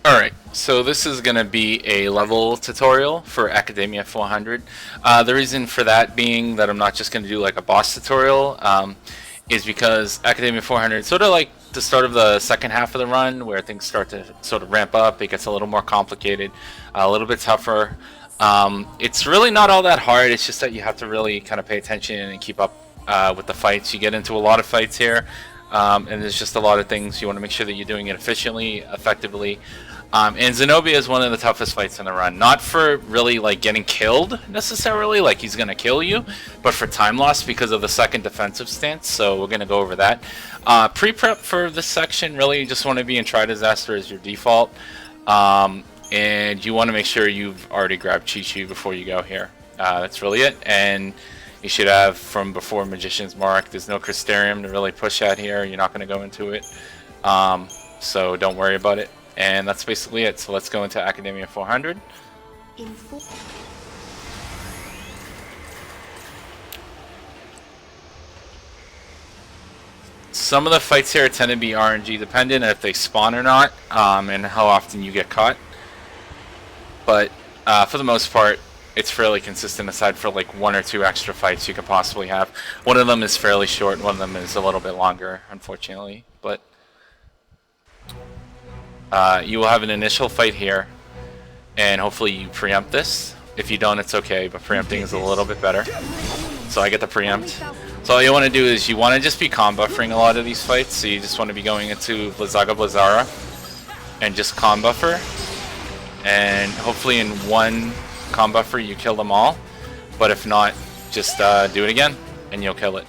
Alright, so this is going to be a level tutorial for Academia 400. The reason for that being that I'm not just going to do like a boss tutorial is because Academia 400 sort of like the start of the second half of the run where things start to sort of ramp up. It gets a little more complicated, a little bit tougher. It's really not all that hard, it's just that you have to really kind of pay attention and keep up with the fights. You get into a lot of fights here, and there's just a lot of things you want to make sure that you're doing it efficiently, effectively. And Zenobia is one of the toughest fights in the run. Not for really like getting killed necessarily, like he's gonna kill you, but for time loss because of the second defensive stance. So we're gonna go over that. Pre-prep for this section, really you just want to be in Try Disaster as your default. And you want to make sure you've already grabbed Chi-Chi before you go here. That's really it. And you should have from before Magician's Mark. There's no Crystarium to really push at here. You're not going to go into it. So don't worry about it. And that's basically it. So let's go into Academia 400. Some of the fights here tend to be RNG dependent if they spawn or not, and how often you get caught. But for the most part, it's fairly consistent aside for like 1 or 2 extra fights you could possibly have. One of them is fairly short, one of them is a little bit longer, unfortunately. But you will have an initial fight here, and hopefully you preempt this. If you don't, it's okay, but preempting is a little bit better. So I get the preempt. So all you want to do is you want to just be com buffering a lot of these fights. So you just want to be going into Blizzaga Blizzara and just com buffer. And hopefully in one com buffer you kill them all. But if not, just do it again and you'll kill it.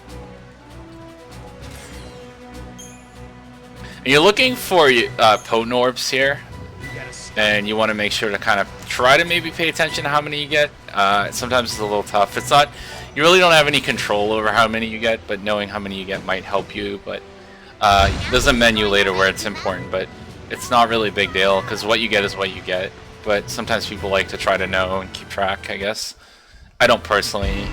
And you're looking for potent orbs here, and you want to make sure to kind of try to maybe pay attention to how many you get. Sometimes it's a little tough. It's not, you really don't have any control over how many you get, but knowing how many you get might help you. But there's a menu later where it's important, but it's not really a big deal because what you get is what you get. But sometimes people like to try to know and keep track, I guess. I don't personally.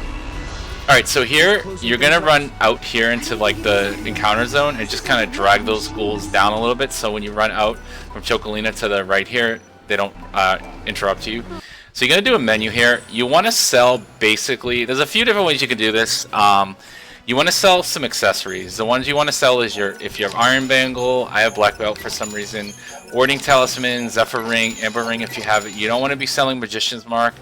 Alright, so here, you're going to run out here into like the encounter zone and just kind of drag those ghouls down a little bit so when you run out from Chocolina to the right here, they don't interrupt you. So you're going to do a menu here. You want to sell basically, there's a few different ways you can do this. You want to sell some accessories. The ones you want to sell is if you have Iron Bangle, I have Black Belt for some reason, Warding Talisman, Zephyr Ring, Amber Ring if you have it. You don't want to be selling Magician's Mark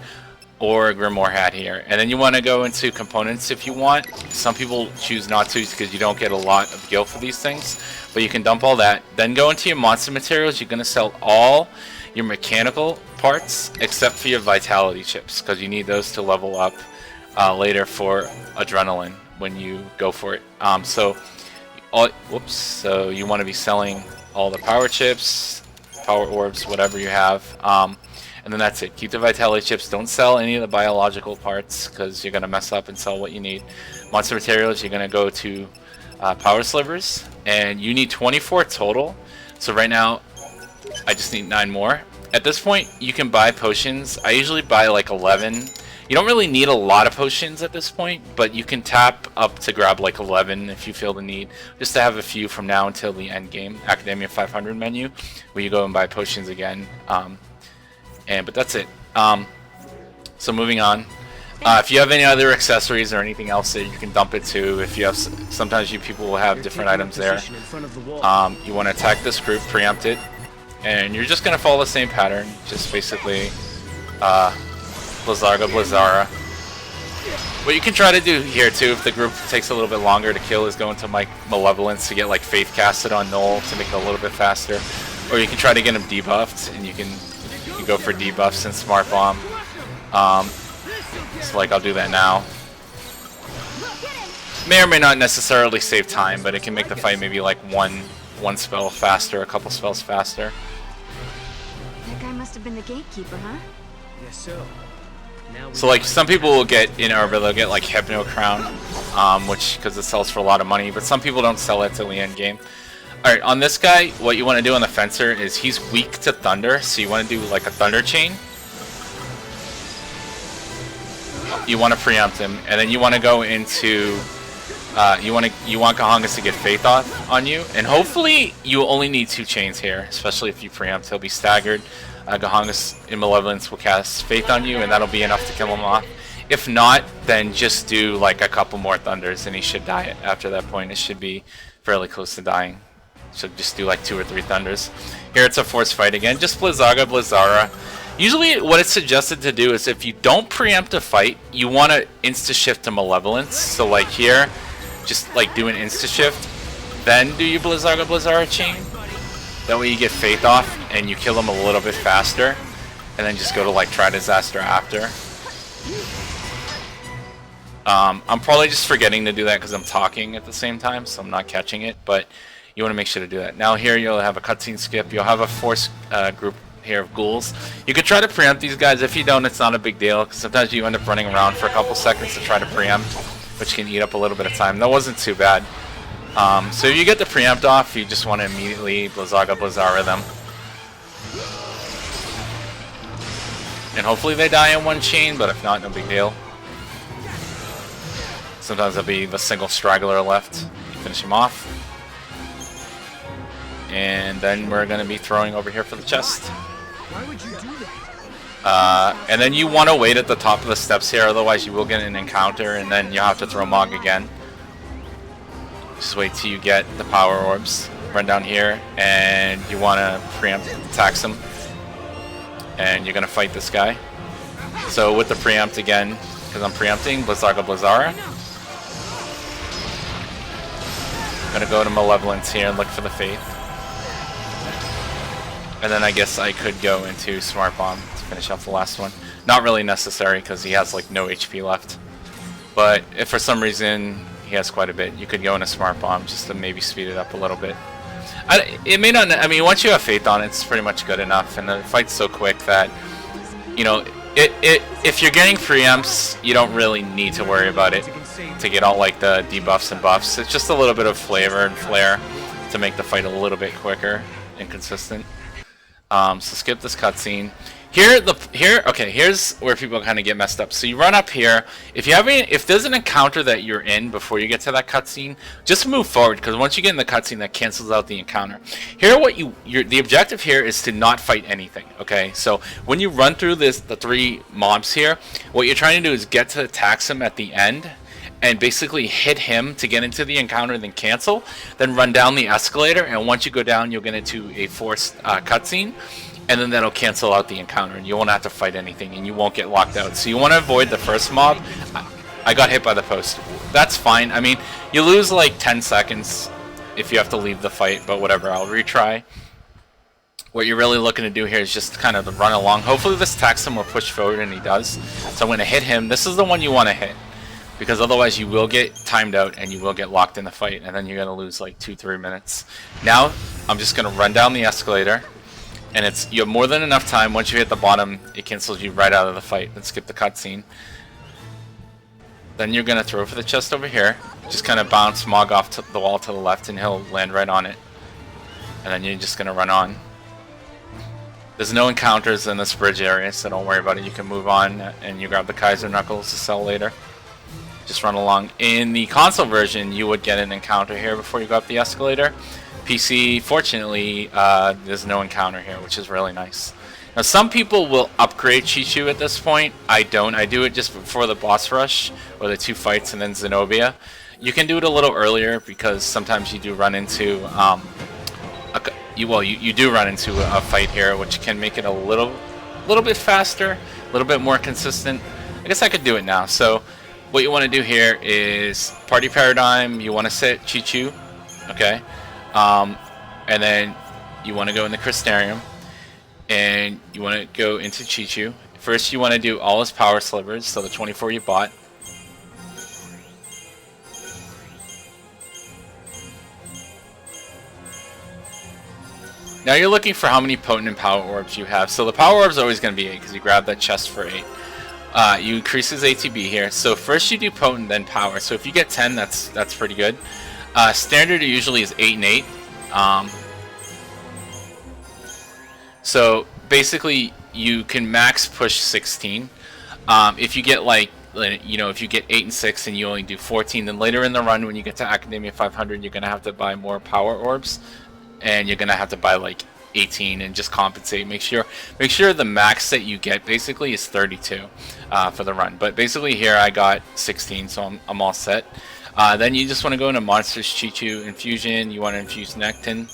or a Grimoire Hat here. And then you want to go into components if you want. Some people choose not to because you don't get a lot of gil for these things, but you can dump all that. Then go into your monster materials. You're going to sell all your mechanical parts except for your vitality chips because you need those to level up later for adrenaline when you go for it. So you want to be selling all the power chips, power orbs, whatever you have. And then that's it. Keep the vitality chips. Don't sell any of the biological parts because you're going to mess up and sell what you need. Monster materials, you're going to go to power slivers. And you need 24 total. So right now, I just need 9 more. At this point, you can buy potions. I usually buy like 11. You don't really need a lot of potions at this point, but you can tap up to grab like 11 if you feel the need. Just to have a few from now until the end game. Academia 500 menu, where you go and buy potions again. But that's it. So moving on. If you have any other accessories or anything else that you can dump it to, if you have, sometimes people will have different items there. You want to attack this group, preempt it, and you're just going to follow the same pattern. Just basically Blizzaga Blizzara. What you can try to do here too, if the group takes a little bit longer to kill, is go into Malevolence to get like Faith casted on Null to make it a little bit faster. Or you can try to get him debuffed, and you can go for debuffs and Smart Bomb. So like I'll do that now. May or may not necessarily save time, but it can make the fight maybe like one spell faster, a couple spells faster. That guy must have been the gatekeeper, huh? Yes, so. So like some people will get in Arbor, they'll get like Hypno Crown, which because it sells for a lot of money, but some people don't sell it till the end game. Alright, on this guy, what you want to do on the Fencer is he's weak to Thunder, so you want to do like a Thunder Chain. You want to preempt him, and then you want to go into You want Kahongas to get Faith off on you, and hopefully you only need 2 chains here, especially if you preempt. He'll be staggered. Kahongas in Malevolence will cast Faith on you, and that'll be enough to kill him off. If not, then just do like a couple more Thunders, and he should die after that point. It should be fairly close to dying. So just do like 2 or 3 Thunders. Here it's a forced fight again. Just Blizzaga, Blizzara. Usually what it's suggested to do is if you don't preempt a fight, you want to insta-shift to Malevolence. So like here, just like do an insta-shift, then do your Blizzaga, Blizzara chain. That way you get Faith off and you kill them a little bit faster. And then just go to like Try Disaster after. I'm probably just forgetting to do that because I'm talking at the same time, so I'm not catching it, but you want to make sure to do that. Now here you'll have a cutscene skip, you'll have a force group here of ghouls. You could try to preempt these guys. If you don't, it's not a big deal, because sometimes you end up running around for a couple seconds to try to preempt, which can eat up a little bit of time. That wasn't too bad. So if you get the preempt off, you just want to immediately Blizzaga, Blizzara them. And hopefully they die in 1 chain, but if not, no big deal. Sometimes there'll be the single straggler left. Finish him off. And then we're going to be throwing over here for the chest. Why would you do that? And then you want to wait at the top of the steps here, otherwise you will get an encounter, and then you'll have to throw Mog again. Just wait till you get the power orbs. Run down here, and you want to preempt, tax him. And you're going to fight this guy. So with the preempt again, because I'm preempting, Blizzaga, Blizzara. Gonna go to Malevolence here and look for the Faith. And then I guess I could go into Smart Bomb to finish off the last one. Not really necessary because he has like no HP left. But if for some reason he has quite a bit, you could go into Smart Bomb just to maybe speed it up a little bit. It may not, I mean, once you have Faith on it, it's pretty much good enough. And the fight's so quick that, you know, if you're getting preempts, you don't really need to worry about it to get all like the debuffs and buffs. It's just a little bit of flavor and flair to make the fight a little bit quicker and consistent. So skip this cutscene. Here's where people kind of get messed up. So you run up here. If there's an encounter that you're in before you get to that cutscene, just move forward, because once you get in the cutscene, that cancels out the encounter. Here, the objective here is to not fight anything. Okay, so when you run through the 3 mobs here, what you're trying to do is get to tax him at the end, and basically hit him to get into the encounter and then cancel. Then run down the escalator, and once you go down, you'll get into a forced cutscene. And then that'll cancel out the encounter, and you won't have to fight anything, and you won't get locked out. So you want to avoid the first mob. I got hit by the post. That's fine. I mean, you lose like 10 seconds if you have to leave the fight, but whatever, I'll retry. What you're really looking to do here is just kind of run along. Hopefully this tax him will push forward, and he does. So I'm going to hit him. This is the one you want to hit, because otherwise you will get timed out, and you will get locked in the fight, and then you're going to lose like 2-3 minutes. Now, I'm just going to run down the escalator. And you have more than enough time. Once you hit the bottom, it cancels you right out of the fight. Then skip the cutscene. Then you're going to throw for the chest over here. Just kind of bounce Mog off to the wall to the left, and he'll land right on it. And then you're just going to run on. There's no encounters in this bridge area, so don't worry about it. You can move on, and you grab the Kaiser Knuckles to sell later. Just run along. In the console version, you would get an encounter here before you go up the escalator. PC, fortunately, there's no encounter here, which is really nice. Now, some people will upgrade XIII-2 at this point. I don't. I do it just before the boss rush, or the 2 fights, and then Zenobia. You can do it a little earlier, because sometimes you do run into, you do run into a fight here, which can make it a little bit faster, a little bit more consistent. I guess I could do it now. So, what you want to do here is Party Paradigm. You want to set XIII-2, okay? And then you want to go in the Crystarium, and you want to go into XIII-2. First you want to do all his power slivers, so the 24 you bought. Now you're looking for how many potent and power orbs you have. So the power orb is always going to be 8, because you grab that chest for 8. You increase his ATB here. So first you do potent, then power. So if you get 10, that's pretty good. Standard usually is 8 and 8. So basically you can max push 16. If you get like you know, if you get 8 and 6 and you only do 14, then later in the run when you get to Academia 500, you're gonna have to buy more power orbs, and you're gonna have to buy like 18 and just compensate. Make sure the max that you get basically is 32 for the run. But basically here I got 16, so I'm all set. Then you just want to go into Monsters XIII-2 Infusion. You want to infuse Nectin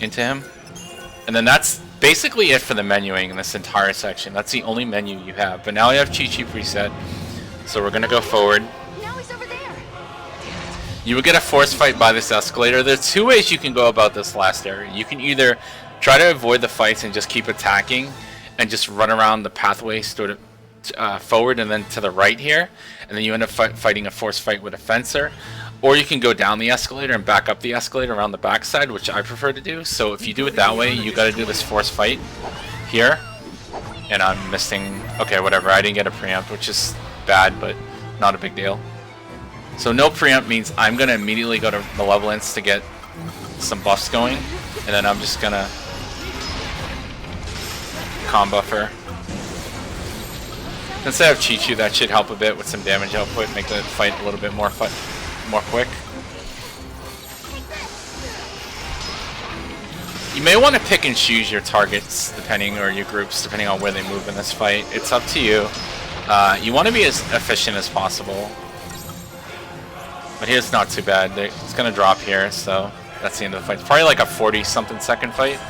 into him, and then that's basically it for the menuing in this entire section. That's the only menu you have. But now we have XIII preset, so we're gonna go forward. Now he's over there. You would get a force fight by this escalator. There's two ways you can go about this last area. You can either try to avoid the fights and just keep attacking and just run around the pathway sort of forward and then to the right here, and then you end up fighting a force fight with a fencer. Or you can go down the escalator and back up the escalator around the backside, which I prefer to do. So if you do it that way, you got to do this force fight here. And I'm missing. Okay, whatever. I didn't get a preempt, which is bad, but not a big deal. So no preempt means I'm going to immediately go to Malevolence to get some buffs going. And then I'm just going to com buffer. Since I have XIII, that should help a bit with some damage output, make the fight a little bit more quick. You may want to pick and choose your targets depending, or your groups depending on where they move in this fight. It's up to you. You want to be as efficient as possible. But here's not too bad. It's going to drop here, so that's the end of the fight. It's probably like a 40-something second fight.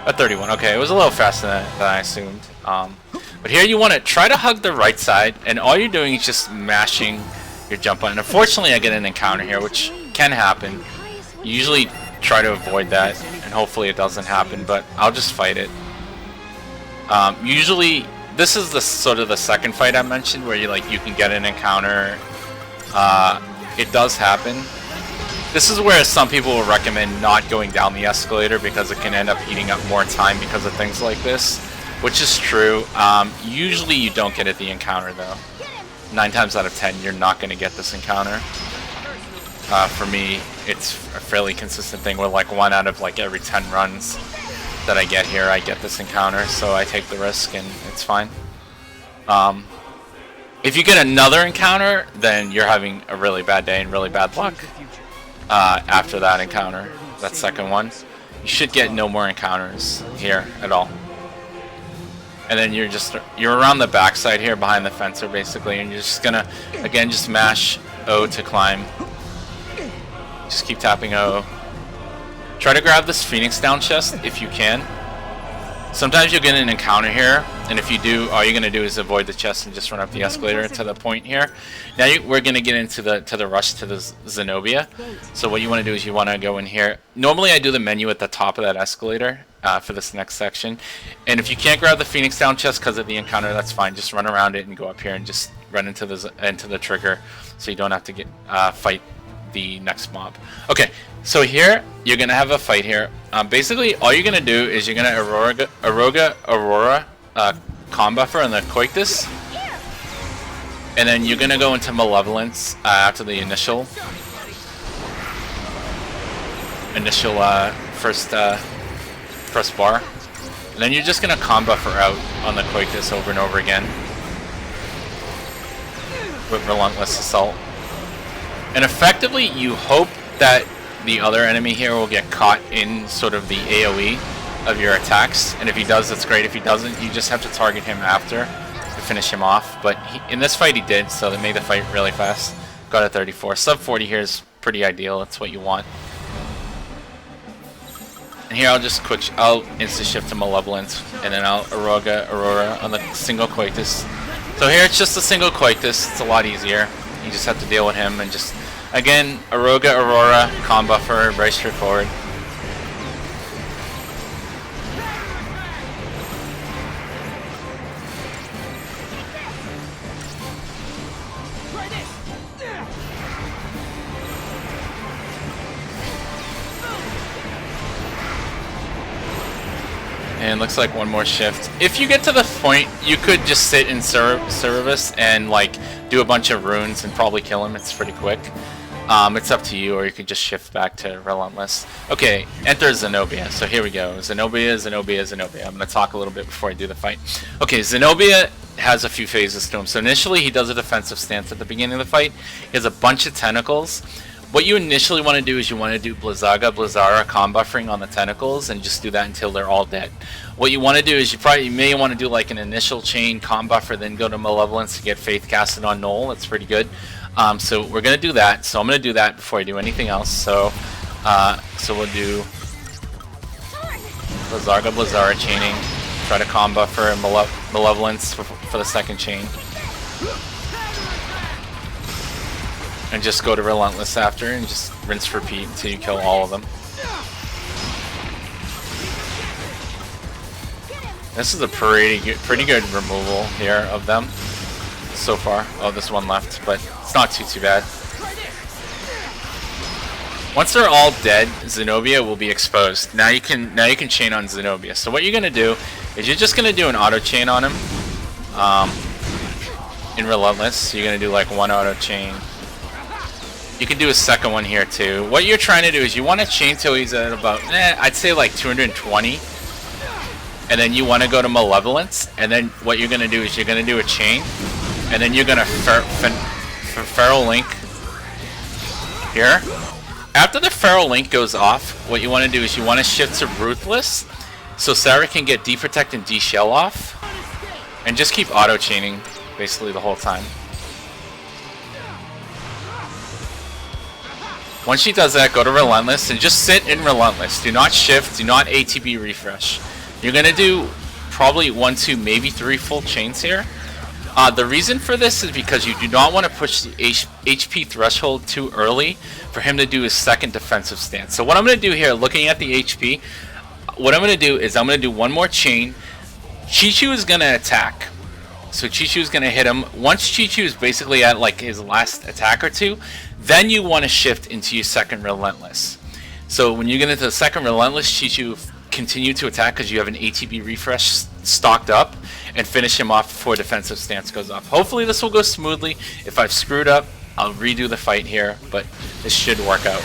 A 31. Okay, it was a little faster than I assumed. But here you want to try to hug the right side, and all you're doing is just mashing your jump button. Unfortunately, I get an encounter here, which can happen. You usually try to avoid that, and hopefully it doesn't happen, but I'll just fight it. Usually, this is the sort of the second fight I mentioned, where you can get an encounter. It does happen. This is where some people will recommend not going down the escalator because it can end up eating up more time because of things like this, which is true. Usually you don't get the encounter though. 9 times out of 10 you're not going to get this encounter. For me, it's a fairly consistent thing where like 1 out of like every 10 runs that I get here, I get this encounter, so I take the risk and it's fine. If you get another encounter, then you're having a really bad day and really bad luck. After that encounter, that second one, you should get no more encounters here at all. And then you're around the backside here behind the fencer basically, and you're just gonna again just mash O to climb. Just keep tapping O. Try to grab this Phoenix down chest if you can. Sometimes you'll get an encounter here, and if you do, all you're gonna do is avoid the chest and just run up the escalator to the point here. Now we're gonna get into the rush to the Zenobia. So what you want to do is you want to go in here. Normally I do the menu at the top of that escalator for this next section, and if you can't grab the Phoenix down chest because of the encounter, that's fine. Just run around it and go up here and just run into the trigger, so you don't have to get fight the next mob. Okay, so here you're gonna have a fight here. Basically, all you're gonna do is you're gonna Aurora com buffer on the Coictus, and then you're gonna go into Malevolence after the initial first bar, and then you're just gonna com buffer out on the Coictus over and over again with Relentless Assault. And effectively, you hope that the other enemy here will get caught in sort of the AoE of your attacks. And if he does, that's great. If he doesn't, you just have to target him after to finish him off. But in this fight, he did, so they made the fight really fast. Got a 34. Sub 40 here is pretty ideal. That's what you want. And here I'll insta shift to Malevolence, and then I'll Aurora on the single Coictus. So here it's just a single Coictus. It's a lot easier. You just have to deal with him and just, again, Aurora, com buffer, very straightforward. And looks like one more shift. If you get to the point, you could just sit in Service and like do a bunch of runes and probably kill him. It's pretty quick. It's up to you, or you could just shift back to Relentless. Okay, enter Zenobia. So here we go. Zenobia. I'm going to talk a little bit before I do the fight. Okay, Zenobia, has a few phases to him. So initially he does a defensive stance at the beginning of the fight. He has a bunch of tentacles. What you initially want to do is you want to do Blizzara combo buffering on the tentacles and just do that until they're all dead. What you want to do is you may want to do like an initial chain combo buffer, then go to Malevolence to get Faith casted on Noel. That's pretty good. So we're going to do that. So I'm going to do that before I do anything else. So we'll do Blizzara chaining, try to combo buffer and Malevolence for the second chain. And just go to Relentless after and just rinse repeat until you kill all of them. This is a pretty good removal here of them so far. Oh, there's one left, but it's not too bad. Once they're all dead, Zenobia will be exposed. Now you can chain on Zenobia. So what you're gonna do is you're just gonna do an auto chain on him in Relentless. So you're gonna do like one auto chain. You can do a second one here too. What you're trying to do is you want to chain till he's at about, I'd say like 220. And then you want to go to Malevolence. And then what you're going to do is you're going to do a chain. And then you're going to Feral Link here. After the Feral Link goes off, what you want to do is you want to shift to Ruthless. So Sarah can get D-Protect and D-Shell off. And just keep auto chaining basically the whole time. Once she does that, go to Relentless and just sit in Relentless. Do not shift, do not ATB refresh. You're going to do probably 1, 2, maybe 3 full chains here. The reason for this is because you do not want to push the HP threshold too early for him to do his second defensive stance. So what I'm going to do here, looking at the HP, what I'm going to do is I'm going to do one more chain. Chi-Chu is going to attack. So Chi-Chu is going to hit him. Once Chi-Chu is basically at like his last attack or two, then you want to shift into your second Relentless. So when you get into the second Relentless, Chi-Chu continue to attack because you have an ATB refresh stocked up and finish him off before defensive stance goes off. Hopefully this will go smoothly. If I've screwed up, I'll redo the fight here, but this should work out.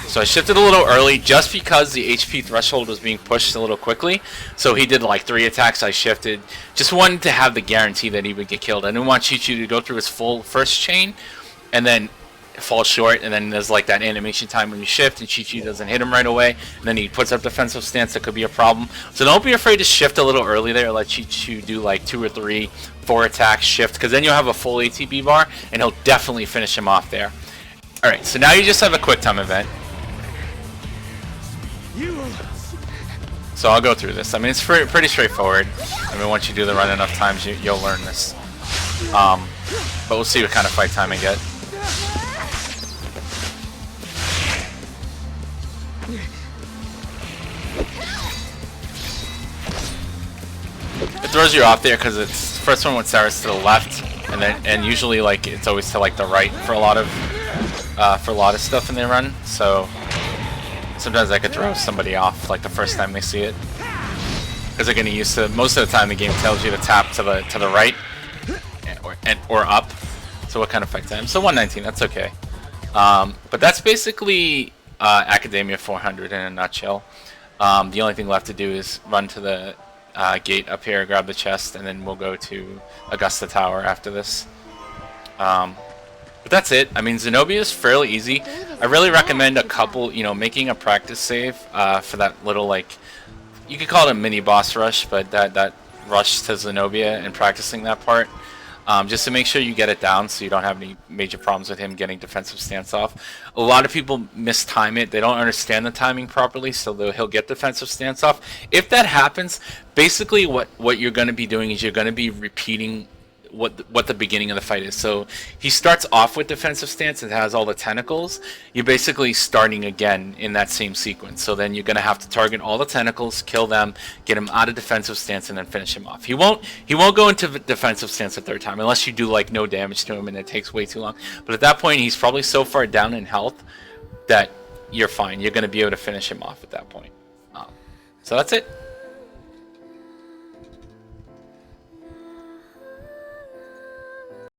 So I shifted a little early just because the HP threshold was being pushed a little quickly. So he did like 3 attacks, I shifted. Just wanted to have the guarantee that he would get killed. I didn't want Chi-Chu to go through his full first chain and then fall short, and then there's like that animation time when you shift and Chi-Chu doesn't hit him right away, and then he puts up defensive stance. That could be a problem. So don't be afraid to shift a little early there. Let Chi-Chu do like 2 or 3, 4 attacks, shift, because then you'll have a full ATB bar and he'll definitely finish him off there. Alright, so now you just have a quick time event. So I'll go through this. I mean, it's pretty straightforward. I mean, once you do the run enough times, you'll learn this. But we'll see what kind of fight time I get. It throws you off there because it's first one with Sarah's to the left, and usually like it's always to like the right for a lot of stuff in their run. So sometimes I could throw somebody off like the first time they see it, because they're getting used to. Most of the time, the game tells you to tap to the right or up. So what kind of fight time? So 119. That's okay. But that's basically Academia 400 in a nutshell. The only thing left to do is run to the gate up here, grab the chest, and then we'll go to Augusta Tower after this. But that's it. I mean, Zenobia is fairly easy. I really recommend a couple, making a practice save for that little, like, you could call it a mini boss rush, but that rush to Zenobia and practicing that part. Just to make sure you get it down so you don't have any major problems with him getting defensive stance off. A lot of people mistime it. They don't understand the timing properly, so he'll get defensive stance off. If that happens, basically what you're going to be doing is you're going to be repeating what the beginning of the fight is. So he starts off with defensive stance and has all the tentacles. You're basically starting again in that same sequence. So then you're going to have to target all the tentacles, kill them, get him out of defensive stance, and then finish him off. He won't go into defensive stance a third time unless you do like no damage to him and it takes way too long. But at that point, he's probably so far down in health that you're fine. You're going to be able to finish him off at that point. So that's it.